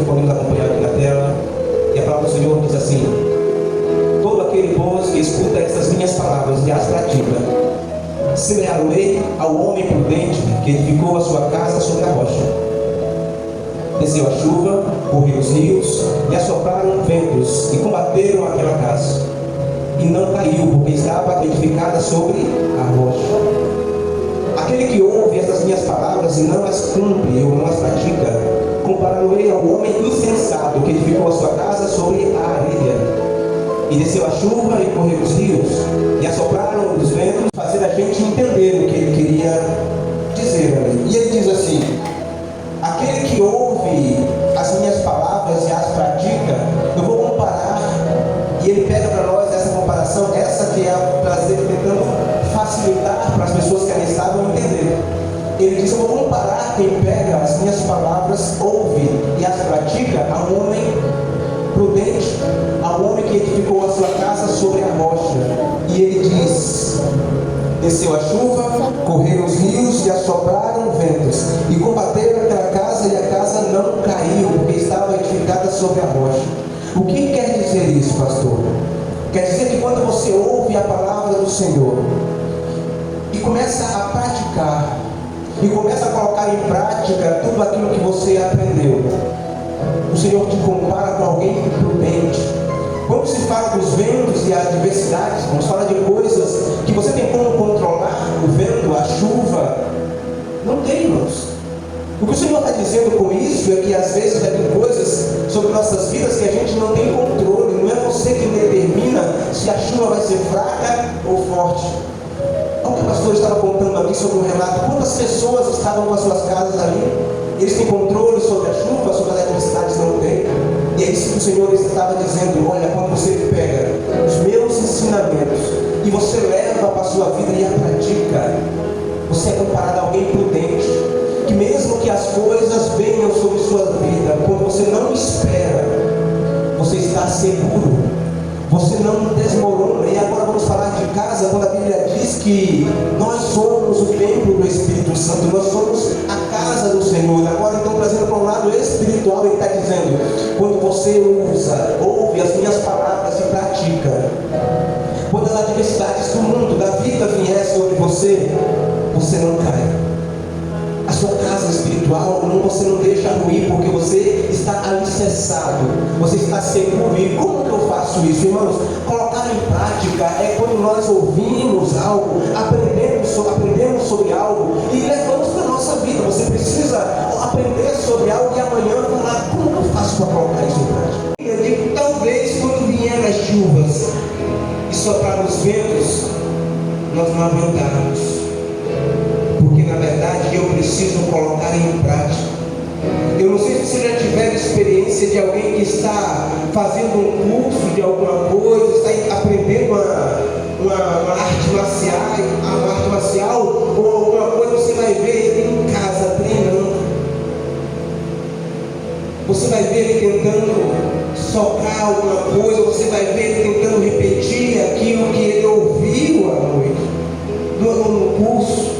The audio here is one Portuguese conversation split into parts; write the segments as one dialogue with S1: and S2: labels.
S1: você podemos acompanhar aqui na tela. E a palavra do Senhor diz assim: todo aquele, pois, que escuta estas minhas palavras e as pratica, semelhar-me ao homem prudente que edificou a sua casa sobre a rocha. Desceu a chuva, correu os rios, e assopraram ventos, e combateram aquela casa. E não caiu, porque estava edificada sobre a rocha. Aquele que ouve estas minhas palavras e não as cumpre ou não as pratica, compará-lo-ei ao homem insensato que edificou a sua casa sobre a areia. E desceu a chuva e correu os rios, e assopraram os ventos, fazer a gente entender o que ele queria dizer ali. E ele diz assim: aquele que ouve as minhas palavras e as pratica, eu vou comparar, e ele pega para nós essa comparação, essa que é a prazer, tentando facilitar para as pessoas que ali estavam entender. Ele diz: eu vou comparar quem pega as minhas palavras, ouve e as pratica, a um homem prudente, a um homem que edificou a sua casa sobre a rocha. E ele diz: desceu a chuva, correram os rios e assopraram ventos, e combateram aquela casa, e a casa não caiu, porque estava edificada sobre a rocha. O que quer dizer isso, pastor? Quer dizer que quando você ouve a palavra do Senhor e começa a praticar, e começa a colocar em prática tudo aquilo que você aprendeu, o Senhor te compara com alguém prudente. Quando se fala dos ventos e adversidades, quando se fala de coisas que você tem como controlar, o vento, a chuva, não tem, irmãos. O que o Senhor está dizendo com isso é que às vezes vai ter coisas sobre nossas vidas que a gente não tem controle. Não é você que determina se a chuva vai ser fraca ou forte. Como o pastor estava contando aqui sobre o relato, quantas pessoas estavam com as suas casas ali, eles têm controle sobre a chuva, sobre as adversidades, não tem. E é isso que o Senhor estava dizendo: olha, quando você pega os meus ensinamentos e você leva para a sua vida e a pratica, você é comparado a alguém prudente, que mesmo que as coisas venham sobre sua vida, quando você não espera, você está seguro, você não desmorona. E agora vamos falar de casa, quando a Bíblia diz que nós somos o templo do Espírito Santo, nós somos a casa do Senhor. Agora então, trazendo para um lado espiritual, ele está dizendo: quando você ouve as minhas palavras e pratica, quando as adversidades do mundo, da vida vier sobre você, você não cai. A sua casa espiritual, você não deixa ruir, porque você está alicerçado, você está seguro. E como que eu faço isso, irmãos? Colocar em prática é quando nós ouvimos algo, aprendemos sobre algo e levamos para a nossa vida. Você precisa aprender sobre algo e amanhã falar: como que eu faço para colocar isso em prática? Eu digo: talvez quando vierem as chuvas e soprar os ventos, nós não aguentarmos. Porque na verdade eu preciso colocar em prática. Eu não sei se você já tiver experiência de alguém que está fazendo um curso de alguma coisa, está aprendendo uma arte marcial ou alguma coisa, você vai ver ele em casa treinando. Você vai ver ele tentando socar alguma coisa, você vai ver ele tentando repetir aquilo que ele ouviu à noite no curso.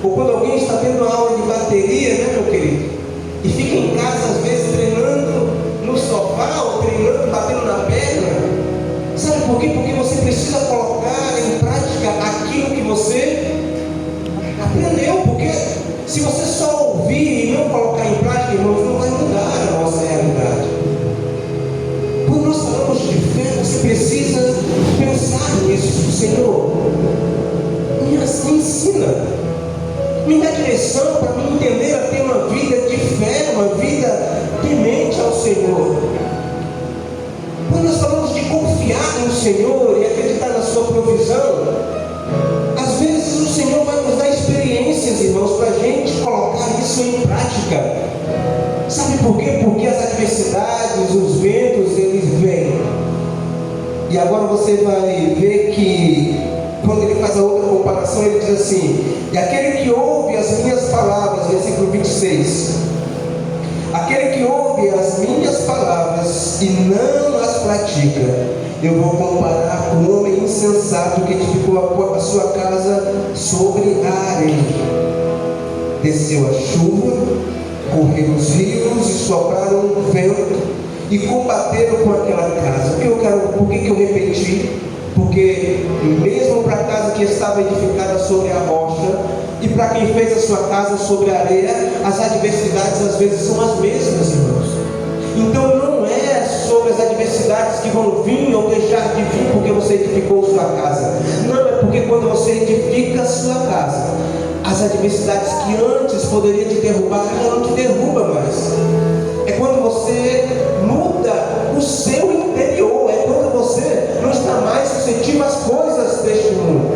S1: Ou quando alguém está tendo uma aula de bateria, né, meu querido? E fica em casa, às vezes, treinando no sofá, ou treinando, batendo na perna. Sabe por quê? Porque você precisa colocar em prática aquilo que você aprendeu. Porque se você só ouvir e não colocar em prática, irmãos, não vai mudar a nossa realidade. Quando nós falamos de fé, você precisa pensar nisso. Senhor, me ensina. Me dá direção para me entender a ter uma vida de fé, uma vida temente ao Senhor. Quando nós falamos de confiar no Senhor e acreditar na sua provisão, às vezes o Senhor vai nos dar experiências, irmãos, para a gente colocar isso em prática. Sabe por quê? Porque as adversidades, os ventos, eles vêm. E agora você vai ver que quando ele faz a outra comparação, ele diz assim: e aquele que ouve as minhas palavras, versículo 26, aquele que ouve as minhas palavras e não as pratica, eu vou comparar com um homem insensato que edificou a sua casa sobre a areia. Desceu a chuva, correu
S2: pelos rios e sopraram um vento e combateram com aquela casa. Por que eu repeti? Porque mesmo para a casa que estava edificada sobre a rocha e para quem fez a sua casa sobre a areia, as adversidades às vezes são as mesmas, irmãos. Então não é sobre as adversidades que vão vir ou deixar de vir porque você edificou sua casa. Não, é porque quando você edifica a sua casa, as adversidades que antes poderiam te derrubar, já não te derruba mais. É quando você muda o seu interior. É quando você não está mais suscetível às coisas deste mundo.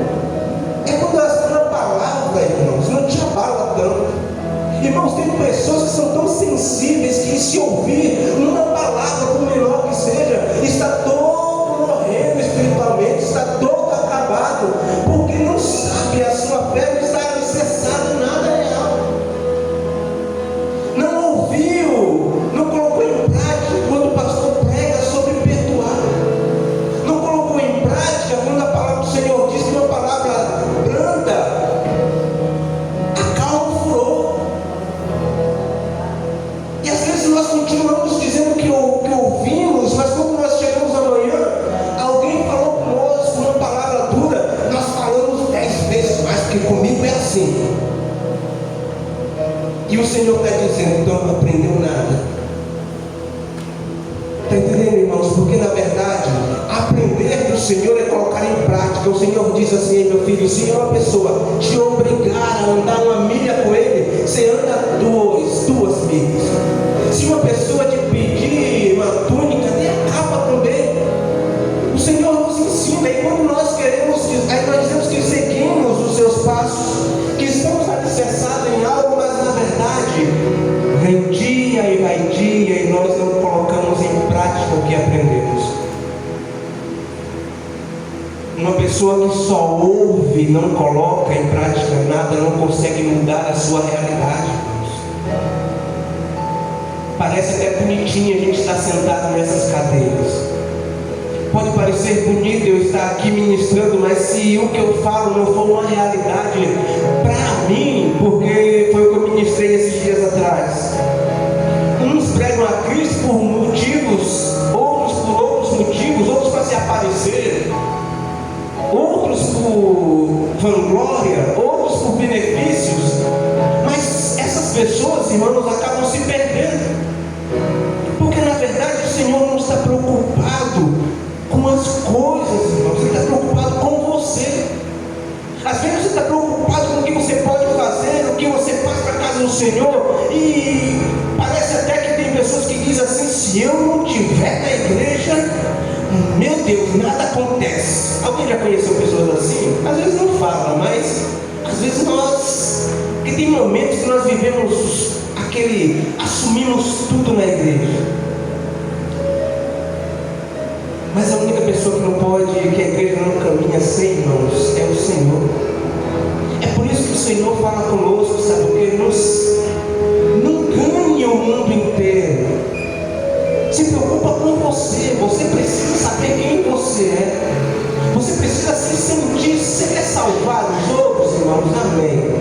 S2: É quando a palavra, irmãos, não te abala tanto. Irmãos, tem pessoas que são tão sensíveis que se ouvir uma palavra, por menor que seja, está todo morrendo espiritualmente, está todo acabado, porque não sabe, a sua fé não está alicerçada em nada real. Não ouviu, não colocou em prática quando o pastor prega sobre perdoar. Não colocou em prática quando a palavra do Senhor diz que uma palavra branda acalma o furor. E às vezes nós continuamos dizendo que ouvimos, mas quando nós chegamos amanhã, alguém falou conosco uma palavra dura, nós falamos 10 vezes mais, porque comigo é assim. E o Senhor está dizendo, então não aprendeu nada. Está entendendo, irmãos? Porque na verdade, aprender do Senhor é colocar em prática. O Senhor diz assim, meu filho, se uma pessoa te obrigar a andar uma milha com ele, você anda duas milhas. Se uma pessoa te pedir uma túnica, dê a capa também. O Senhor nos ensina, e quando nós queremos, aí nós dizemos que seguimos os seus passos, que estamos alicerçados em algo, mas na verdade, vem dia e vai dia, e nós não colocamos em prática o que aprendemos. Uma pessoa que só ouve e não coloca em prática nada, não consegue mudar a sua realidade. Parece até bonitinho a gente estar sentado nessas cadeiras. Pode parecer bonito eu estar aqui ministrando, mas se o que eu falo não for uma realidade para mim, porque foi o que eu ministrei esses dias atrás. Uns pregam a Cristo por motivos, outros por outros motivos, outros para se aparecer, outros por vanglória, outros por benefícios. Mas essas pessoas, irmãos, acabam se perdendo. Porque na verdade o Senhor não está preocupado com as coisas, irmãos. Ele está preocupado com você. Às vezes você está preocupado com o que você pode fazer, o que você faz para a casa do Senhor. E parece até que tem pessoas que dizem assim, se eu não estiver na igreja, meu Deus, nada acontece. Alguém já conheceu pessoas assim? Às vezes não fala, mas às vezes nós, que tem momentos que nós vivemos assumimos tudo na igreja. Mas a única pessoa que não pode, que a igreja não caminha sem, irmãos, é o Senhor. É por isso que o Senhor fala conosco, sabe? Porque não ganha o mundo inteiro. Se preocupa com você. Você precisa saber quem você é. Você precisa se sentir. Você quer salvar os outros, irmãos? Amém.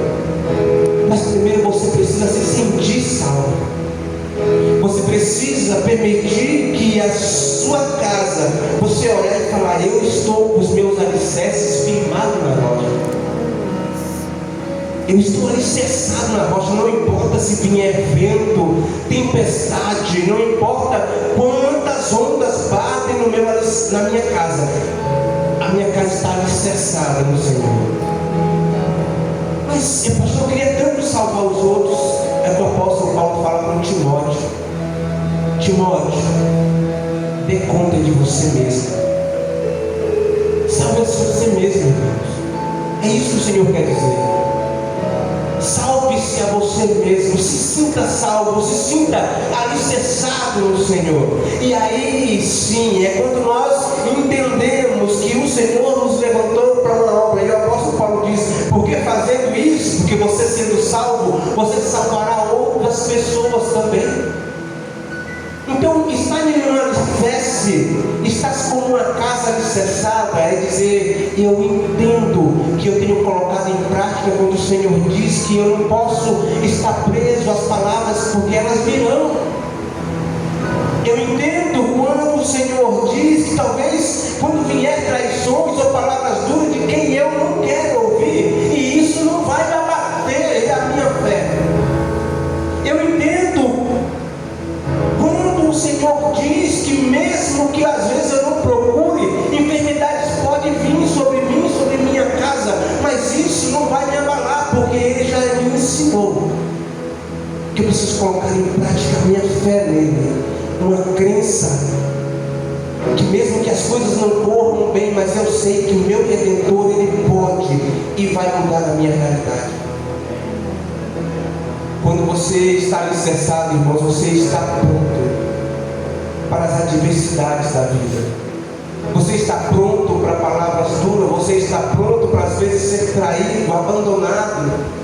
S2: Mas primeiro você precisa se sentir salvo. Você precisa permitir que a sua casa, você olhar e falar, eu estou com os meus alicerces firmados na rocha. Eu estou alicerçado na rocha, não importa se vier vento, tempestade, não importa quantas ondas batem na minha casa. A minha casa está alicerçada no Senhor. Mas, pastor, eu queria tanto salvar os outros. É que o apóstolo Paulo fala com Timóteo. Timóteo, dê conta de você mesmo. Salve-se você mesmo, irmãos. É isso que o Senhor quer dizer. Salve-se a você mesmo. Se sinta salvo, se sinta alicerçado no Senhor. E aí sim, é quando nós entendemos que o Senhor nos levantou para uma obra. E o apóstolo Paulo diz, porque fazendo isso, porque você sendo salvo, você salvará outras pessoas também. Então, estar em uma alicerce, estar como uma casa alicerçada, é dizer, eu entendo que eu tenho colocado em prática quando o Senhor diz que eu não posso estar preso às palavras porque elas virão. Eu entendo quando o Senhor diz que talvez quando vier traições ou palavras duras de quem eu não quero ouvir, e isso não vai me abater a minha fé. Eu entendo quando o Senhor diz que mesmo que às vezes eu não procure, enfermidades podem vir sobre mim, sobre minha casa, mas isso não vai me abalar, porque Ele já me ensinou que eu preciso colocar em prática a minha fé nele, uma crença que mesmo que as coisas não corram bem, mas eu sei que o meu Redentor, Ele pode e vai mudar a minha realidade. Quando você está alicerçado, irmãos, você está pronto para as adversidades da vida. Você está pronto para palavras duras, você está pronto para às vezes ser traído, abandonado.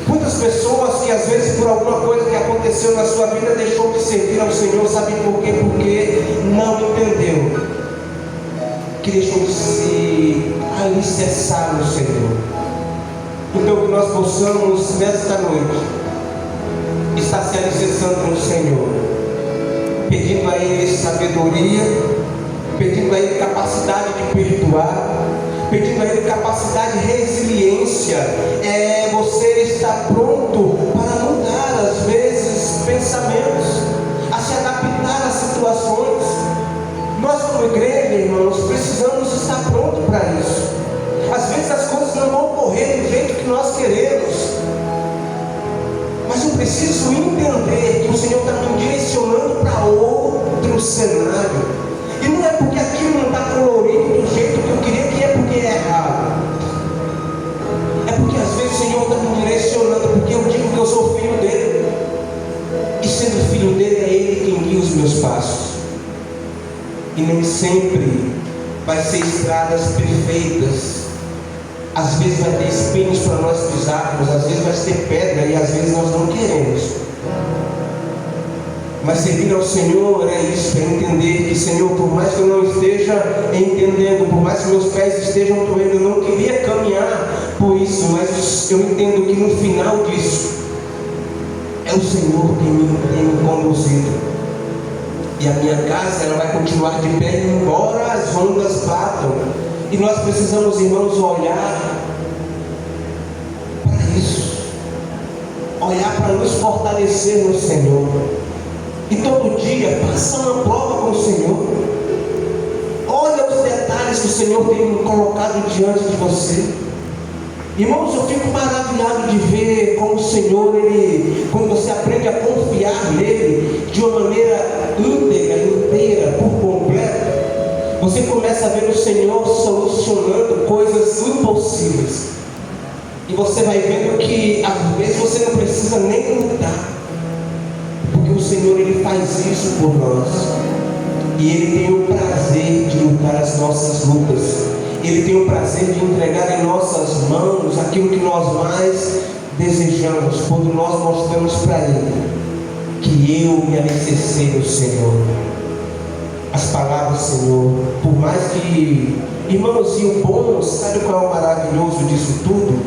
S2: Quantas pessoas que às vezes por alguma coisa que aconteceu na sua vida deixou de servir ao Senhor, sabe por quê? Porque não entendeu que deixou de se alicerçar no Senhor. Então que nós possamos nesta noite estar se alicerçando no Senhor, pedindo a Ele sabedoria, pedindo a Ele capacidade de perdoar, pedindo a Ele capacidade de resiliência. Você está pronto para mudar às vezes pensamentos, a se adaptar às situações. Nós como igreja, irmãos, precisamos estar prontos para isso. Às vezes as coisas não vão correr do jeito que nós queremos, mas eu preciso entender que o Senhor está me direcionando para outro cenário. E não é porque aquilo não está colorido do jeito que eu queria, que é porque é errado. É porque às vezes o Senhor está me direcionando, porque eu digo que eu sou filho dele, e sendo filho dele é Ele quem guia os meus passos. E nem sempre vai ser estradas perfeitas. Às vezes vai ter espinhos para nós pisarmos, às vezes vai ter pedra e às vezes nós não queremos. Mas servir ao Senhor é isso, é entender que, Senhor, por mais que eu não esteja entendendo, por mais que meus pés estejam doendo, eu não queria caminhar por isso, mas eu entendo que no final disso é o Senhor que tem me conduzido. E a minha casa ela vai continuar de pé, embora as ondas batam. E nós precisamos, irmãos, olhar para isso, olhar para nos fortalecer no Senhor. E todo dia passa uma prova com o Senhor. Olha os detalhes que o Senhor tem colocado diante de você. Irmãos, eu fico maravilhado de ver como o Senhor, quando você aprende a confiar nele de uma maneira íntegra, inteira, por completo, você começa a ver o Senhor solucionando coisas impossíveis. E você vai vendo que às vezes você não precisa nem lutar, porque o Senhor Ele faz isso por nós. E Ele tem o prazer de lutar as nossas lutas. Ele tem o prazer de entregar em nossas mãos aquilo que nós mais desejamos, quando nós mostramos para Ele que eu me alicercei no Senhor. As palavras, Senhor, por mais que, irmãos, e o bom, sabe qual é o maravilhoso disso tudo?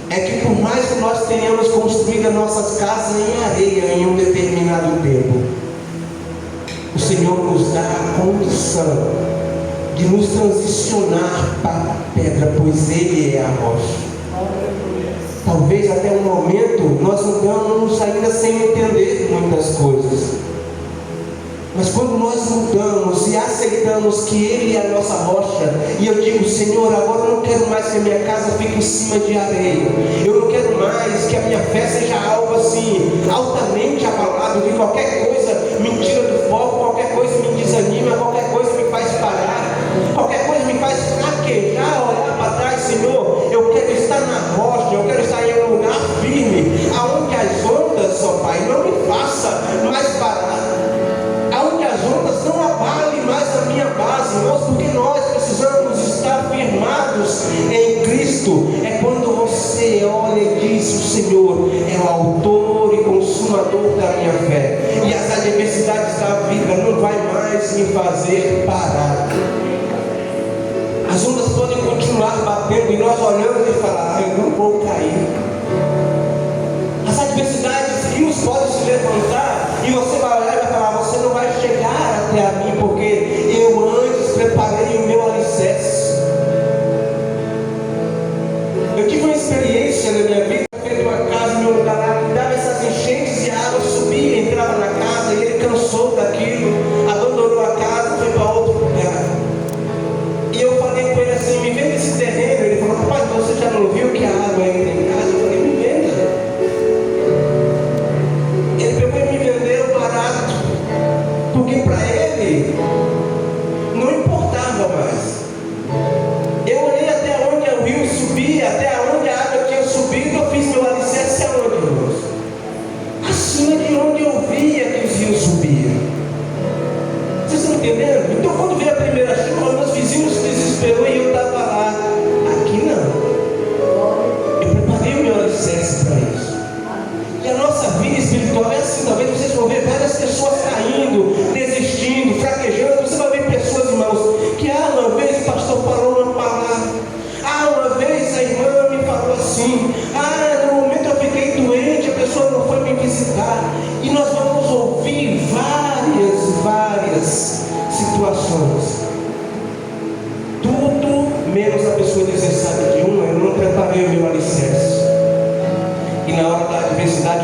S2: É que por mais que nós tenhamos construído as nossas casas em areia em um determinado tempo, o Senhor nos dá a condição de nos transicionar para a pedra, pois Ele é a rocha. Talvez até um momento nós não estamos ainda sem entender muitas coisas, mas quando nós mudamos e aceitamos que Ele é a nossa rocha, e eu digo, Senhor, agora eu não quero mais que a minha casa fique em cima de areia, eu não quero mais que a minha fé seja algo assim, altamente abalado, que qualquer coisa me tira do foco, qualquer coisa me desanima, qualquer coisa me faz parar, qualquer coisa me faz fraquejar, olhar para trás. Senhor, eu quero estar na rocha, eu quero estar em um lugar firme, aonde as ondas, ó Pai, não me faça mais parar, aonde as ondas não abalem mais a minha base, irmãos, porque nós precisamos estar firmados em Cristo. É quando você olha e diz, o Senhor é o autor e consumador da minha fé, e as adversidades da vida não vai mais me fazer parar. As ondas podem continuar batendo e nós olhamos e falar, eu não vou cair. As adversidades, rios podem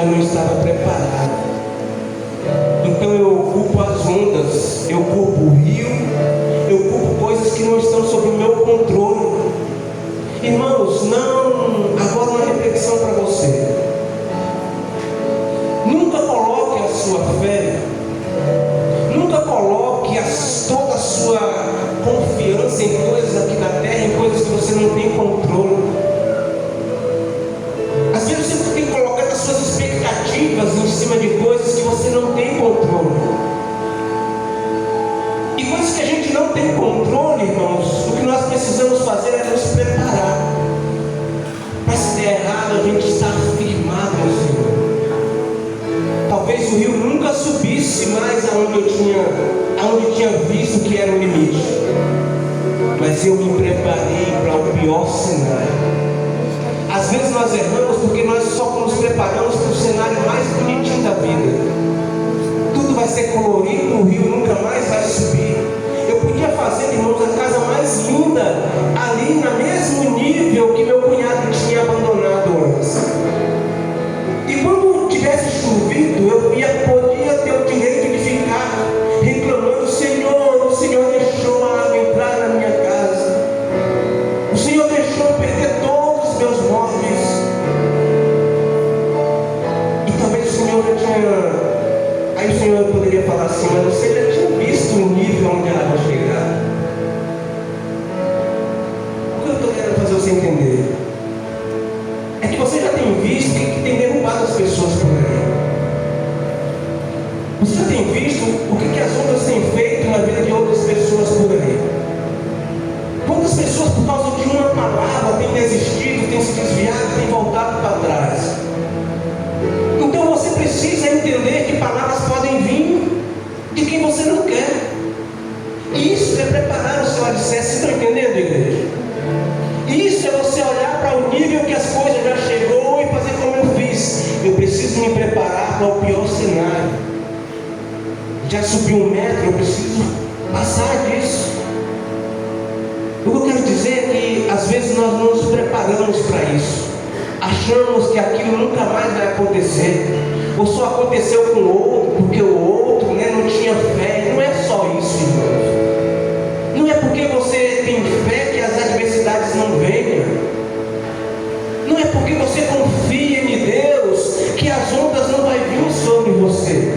S2: eu não estava preparado. Então eu culpo as ondas, eu culpo o rio, eu culpo coisas que não estão sob o meu controle. Irmãos, agora uma reflexão para você. Nunca coloque a sua fé, nunca coloque toda a sua confiança em coisas aqui da terra, em coisas que você não tem controle. Às vezes você tem que colocar as suas expectativas em cima de coisas que você não tem controle. E coisas que a gente não tem controle, irmãos, o que nós precisamos fazer é nos preparar. Mas se der errado, a gente está firmado no Senhor. Talvez o rio nunca subisse mais aonde tinha visto que era o limite. Mas eu me preparei para o pior cenário. Às vezes nós erramos porque nós só nos preparamos para o cenário mais bonitinho da vida. Tudo vai ser colorido, o rio nunca mais vai subir. Eu podia fazer, irmãos, a casa mais linda ali no mesmo nível que meu cunhado tinha abandonado antes. E quando tivesse chovido, eu podia ter o direito de ficar reclamando: Senhor, o Senhor deixou a água entrar na minha casa, o Senhor deixou eu perder todos os meus móveis. E talvez o Senhor já tinha. Aí o Senhor poderia falar assim: mas você já tinha visto o nível onde ela vai chegar? O que eu estou querendo fazer você entender é que você já tem visto o que tem derrubado as pessoas por aí. Você já tem visto o que as ondas têm feito na vida de outras pessoas por aí. Quantas pessoas, por causa de uma palavra, têm desistido, têm se desviado, têm voltado para trás. Então você precisa entender que palavras podem vir de quem você não quer. E isso é preparar o seu alicerce. Vocês estão entendendo, igreja? Isso é você olhar para o nível que as coisas já chegou e fazer como eu fiz. Eu preciso me preparar para o pior cenário. Já subiu 1 metro, eu preciso passar disso. O que eu quero dizer é que às vezes nós não nos preparamos para isso. Achamos que aquilo nunca mais vai acontecer. Ou só aconteceu com o outro, porque o outro não tinha fé. Não é só isso, irmãos. Não é porque você tem fé que as adversidades não venham. Não é porque você confia em Deus que as ondas não vão vir sobre você.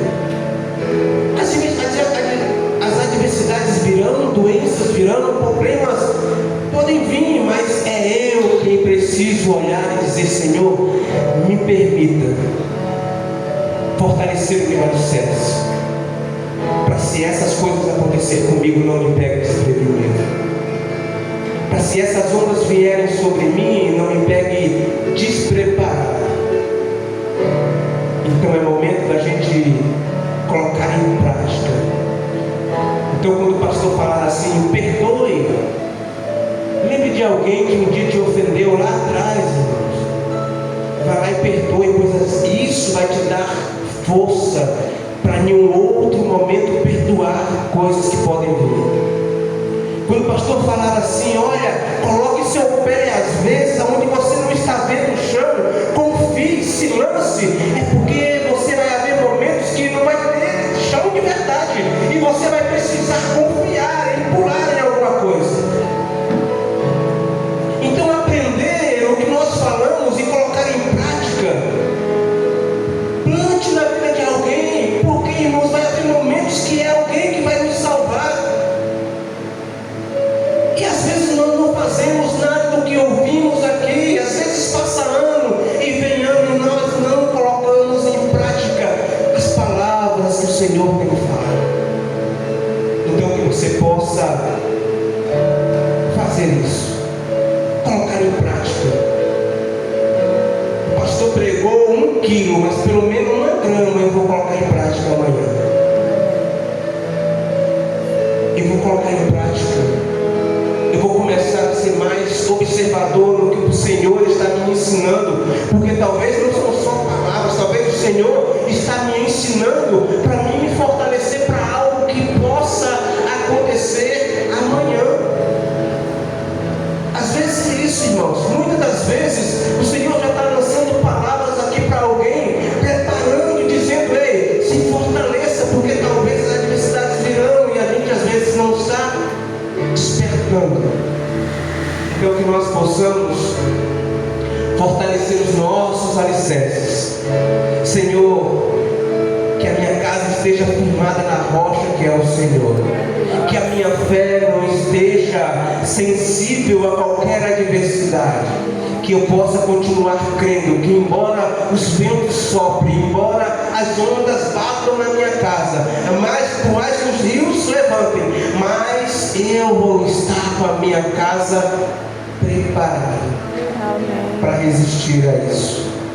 S2: As adversidades virão, doenças virão, problemas podem vir, mas é eu quem preciso olhar e dizer: Senhor, me permita fortalecer o meu alicerce, para se essas coisas acontecerem comigo, não me pegue desprevenido. Para se essas ondas vierem sobre mim, não me pegue despreparado. Então é momento da gente colocar em prática. Então quando o pastor falar assim: perdoe, lembre de alguém que um dia te ofendeu lá atrás, irmãos. Vai lá e perdoe, pois isso vai te dar força para em um outro momento perdoar coisas que podem vir. Quando o pastor falar assim: olha, coloque seu pé às vezes aonde você não está vendo o chão, confie, se lance, é porque você vai haver momentos que não vai ter chão de verdade e você vai precisar confiar em pular em alguma coisa. Então aprender o que nós falamos e colocar em prática. Plante na vida de alguém, porque, irmãos, vai haver momentos que é alguém que vai nos salvar. E às vezes nós não fazemos nada do que ouvimos aqui. Às vezes passa ano e vem ano e nós não colocamos em prática as palavras que o Senhor tem falado. Então que você possa fazer isso, colocar em prática. O pastor pregou 1 quilo, mas pelo menos 1 grama eu vou colocar em prática amanhã. Eu vou colocar em prática. Eu vou começar a ser mais observador no que o Senhor está me ensinando, porque talvez não são só palavras, talvez o Senhor está me ensinando para me fortalecer para algo que possa acontecer amanhã. Às vezes é isso, irmãos. Muitas das vezes o Senhor já está lançando palavras aqui para alguém, fortalecer os nossos alicerces. Senhor, que a minha casa esteja firmada na rocha que é o Senhor. Que a minha fé não esteja sensível a qualquer adversidade. Que eu possa continuar crendo que embora os ventos soprem, embora as ondas batam na minha casa, por mais que os rios se levantem, mas eu vou estar com a minha casa preparada para resistir a isso.